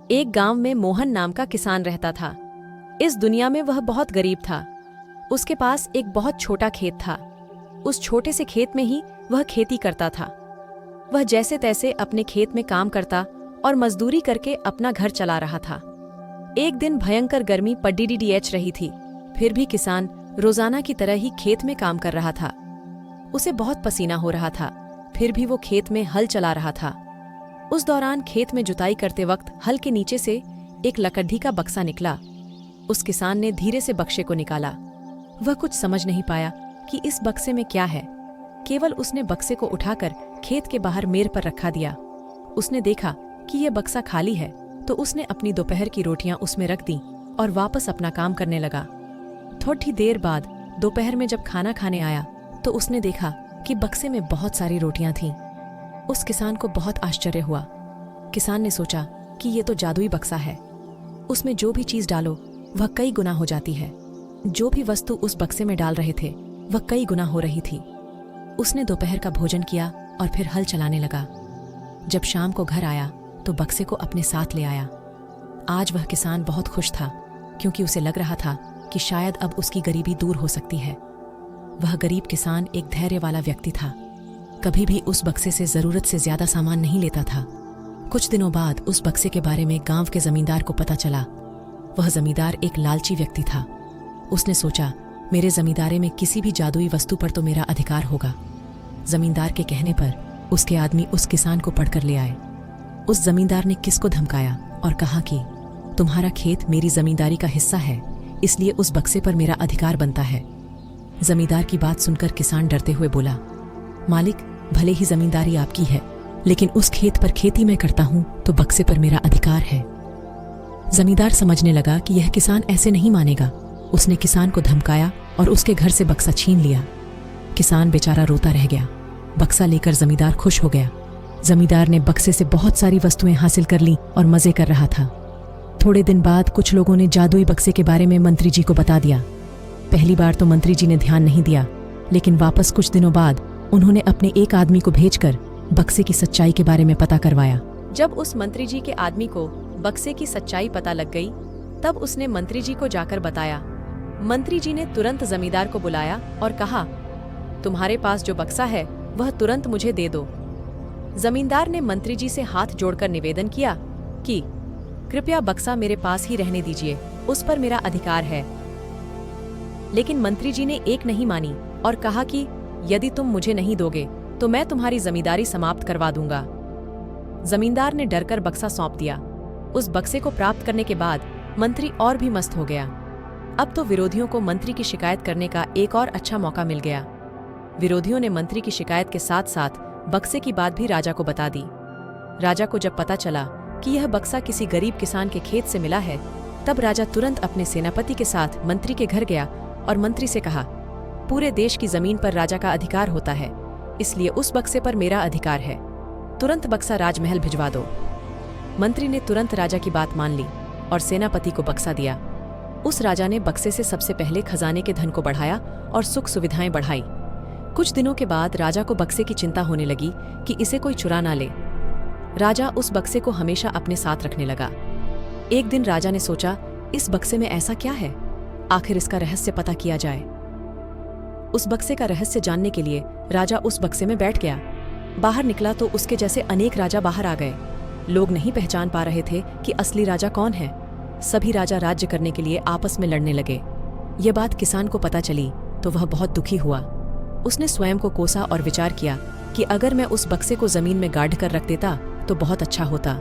एक गांव में मोहन नाम का किसान रहता था। इस दुनिया में वह बहुत गरीब था। उसके पास एक बहुत छोटा खेत था। उस छोटे से खेत में ही वह खेती करता था। वह जैसे तैसे अपने खेत में काम करता और मजदूरी करके अपना घर चला रहा था। एक दिन भयंकर गर्मी पड़ीडीएच रही थी, फिर भी किसान रोजाना की तरह ही खेत में काम कर रहा था। उसे बहुत पसीना हो रहा था, फिर भी वो खेत में हल चला रहा था। उस दौरान खेत में जुताई करते वक्त हल के नीचे से एक लकड़ी का बक्सा निकला। उस किसान ने धीरे से बक्से को निकाला। वह कुछ समझ नहीं पाया कि इस बक्से में क्या है। केवल उसने बक्से को उठाकर खेत के बाहर मेड़ पर रखा दिया। उसने देखा कि यह बक्सा खाली है, तो उसने अपनी दोपहर की रोटियां उसमें रख दी और वापस अपना काम करने लगा। थोड़ी देर बाद दोपहर में जब खाना खाने आया तो उसने देखा कि बक्से में बहुत सारी रोटियां थीं। उस किसान को बहुत आश्चर्य हुआ। किसान ने सोचा कि ये तो जादुई बक्सा है, उसमें जो भी चीज डालो वह कई गुना हो जाती है। जो भी वस्तु उस बक्से में डाल रहे थे वह कई गुना हो रही थी। उसने दोपहर का भोजन किया और फिर हल चलाने लगा। जब शाम को घर आया तो बक्से को अपने साथ ले आया। आज वह किसान बहुत खुश था, क्योंकि उसे लग रहा था कि शायद अब उसकी गरीबी दूर हो सकती है। वह गरीब किसान एक धैर्य वाला व्यक्ति था, कभी भी उस बक्से से जरूरत से ज्यादा सामान नहीं लेता था। कुछ दिनों बाद उस बक्से के बारे में गांव के जमींदार को पता चला। वह जमींदार एक लालची व्यक्ति था। उसने सोचा, मेरे जमींदारे में किसी भी जादुई वस्तु पर तो मेरा अधिकार होगा। जमींदार के कहने पर उसके आदमी उस किसान को पकड़ ले आए। उस जमींदार ने किसको धमकाया और कहा कि तुम्हारा खेत मेरी जमींदारी का हिस्सा है, इसलिए उस बक्से पर मेरा अधिकार बनता है। जमींदार की बात सुनकर किसान डरते हुए बोला, मालिक, भले ही जमींदारी आपकी है, लेकिन उस खेत पर खेती मैं करता हूं तो बक्से पर मेरा अधिकार है। जमींदार समझने लगा कि यह किसान ऐसे नहीं मानेगा। उसने किसान को धमकाया और उसके घर से बक्सा छीन लिया। किसान बेचारा रोता रह गया। बक्सा लेकर जमींदार खुश हो गया। जमींदार ने बक्से से बहुत सारी वस्तुएं हासिल कर ली और मजे कर रहा था। थोड़े दिन बाद कुछ लोगों ने जादुई बक्से के बारे में मंत्री जी को बता दिया। पहली बार तो मंत्री जी ने ध्यान नहीं दिया, लेकिन वापस कुछ दिनों बाद उन्होंने अपने एक आदमी को भेजकर बक्से की सच्चाई के बारे में पता करवाया। जब उस मंत्री जी के आदमी को बक्से की सच्चाई पता लग गई, तब उसने मंत्री जी को जाकर बताया। मंत्री जी ने तुरंत जमींदार को बुलाया और कहा, तुम्हारे पास जो बक्सा है वह तुरंत मुझे दे दो। जमींदार ने मंत्री जी से हाथ जोड़कर निवेदन किया कि कृपया बक्सा मेरे पास ही रहने दीजिए, उस पर मेरा अधिकार है। लेकिन मंत्री जी ने एक नहीं मानी और कहा कि यदि तुम मुझे नहीं दोगे तो मैं तुम्हारी जमींदारी समाप्त करवा दूंगा। जमींदार ने डरकर बक्सा सौंप दिया। उस बक्से को प्राप्त करने के बाद मंत्री और भी मस्त हो गया। अब तो विरोधियों को मंत्री की शिकायत करने का एक और अच्छा मौका मिल गया। विरोधियों ने मंत्री की शिकायत के साथ साथ बक्से की बात भी राजा को बता दी। राजा को जब पता चला कि यह बक्सा किसी गरीब किसान के खेत से मिला है, तब राजा तुरंत अपने सेनापति के साथ मंत्री के घर गया और मंत्री से कहा, पूरे देश की जमीन पर राजा का अधिकार होता है, इसलिए उस बक्से पर मेरा अधिकार है। तुरंत बक्सा राजमहल भिजवा दो। मंत्री ने तुरंत राजा की बात मान ली और सेनापति को बक्सा दिया। उस राजा ने बक्से से सबसे पहले खजाने के धन को बढ़ाया और सुख सुविधाएं बढ़ाई। कुछ दिनों के बाद राजा को बक्से की चिंता होने लगी कि इसे कोई चुरा ना ले। राजा उस बक्से को हमेशा अपने साथ रखने लगा। एक दिन राजा ने सोचा, इस बक्से में ऐसा क्या है, आखिर इसका रहस्य पता किया जाए। उस बक्से का रहस्य जानने के लिए राजा उस बक्से में बैठ गया। बाहर निकला तो उसके जैसे अनेक राजा बाहर आ गए। लोग नहीं पहचान पा रहे थे कि असली राजा कौन है। सभी राजा राज्य करने के लिए आपस में लड़ने लगे। ये बात किसान को पता चली तो वह बहुत दुखी हुआ। उसने स्वयं को कोसा और विचार किया कि अगर मैं उस बक्से को जमीन में गाड़ कर रख देता तो बहुत अच्छा होता।